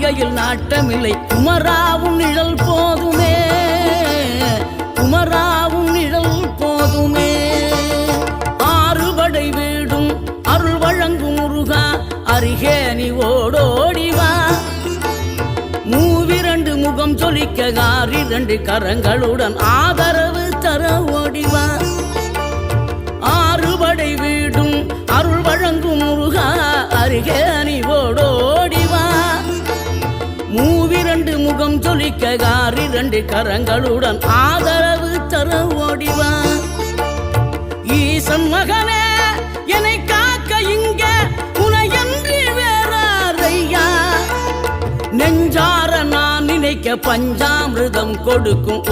வாழ்க்கையில் நாட்டமில்லை குமராவும் நிழல் போதுமே, குமராவும் நிழல் போதுமே. ஆறுபடை வீடும் அருள் வழங்கும் முருகா அருகே நீ ஓடோடிவா. மூவிரண்டு முகம் சொலிக்க ஆறிரண்டு கரங்களுடன் ஆதரவு தர ஓடிவா. ஆறுபடை வீடும் அருள் வழங்கும் முருகா அருகே நீ ஓடோடிவா. மூவிரண்டு முகம் சொலிக்க ஆறிரண்டு கரங்களுடன் ஆதரவு தர ஓடிவா. ஈசன் மகனே என்னை காக்க இங்க உனையன்றி வேறாரையா. நெஞ்சார நான் நினைக்க பஞ்சாமிர்தம் கொடுக்கும்